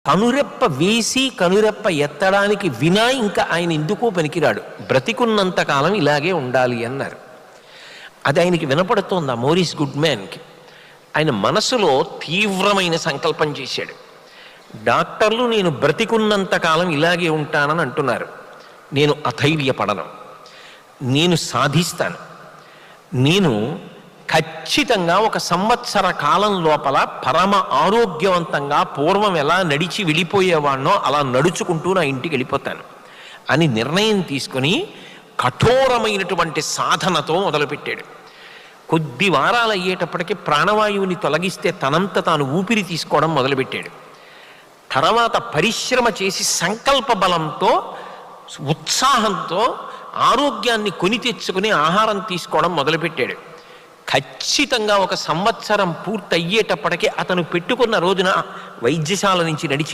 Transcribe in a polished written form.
కనురెప్ప వేసి కనురెప్ప ఎత్తడానికి వినా ఇంకా ఆయన ఎందుకో పనికిరాడు, బ్రతికున్నంతకాలం ఇలాగే ఉండాలి అన్నారు. అది ఆయనకి వినపడుతోంది ఆ మోరిస్ గుడ్మ్యాన్కి. ఆయన మనసులో తీవ్రమైన సంకల్పం చేశాడు. డాక్టర్లు నేను బ్రతికున్నంతకాలం ఇలాగే ఉంటానని అంటున్నారు, నేను అధైర్యపడను, నేను సాధిస్తాను. నేను ఖచ్చితంగా 1 సంవత్సర కాలం లోపల పరమ ఆరోగ్యవంతంగా పూర్వం ఎలా నడిచి వెళ్ళిపోయేవాడినో అలా నడుచుకుంటూ నా ఇంటికి వెళ్ళిపోతాను అని నిర్ణయం తీసుకొని కఠోరమైనటువంటి సాధనతో మొదలుపెట్టాడు. కొద్ది వారాలు అయ్యేటప్పటికీ ప్రాణవాయువుని తొలగిస్తే తనంత తాను ఊపిరి తీసుకోవడం మొదలుపెట్టాడు. తర్వాత పరిశ్రమ చేసి సంకల్ప బలంతో ఉత్సాహంతో ఆరోగ్యాన్ని కొని తెచ్చుకుని ఆహారం తీసుకోవడం మొదలుపెట్టాడు. ఖచ్చితంగా 1 సంవత్సరం పూర్తయ్యేటప్పటికీ అతను పెట్టుకున్న రోజున వైద్యశాల నుంచి నడిచి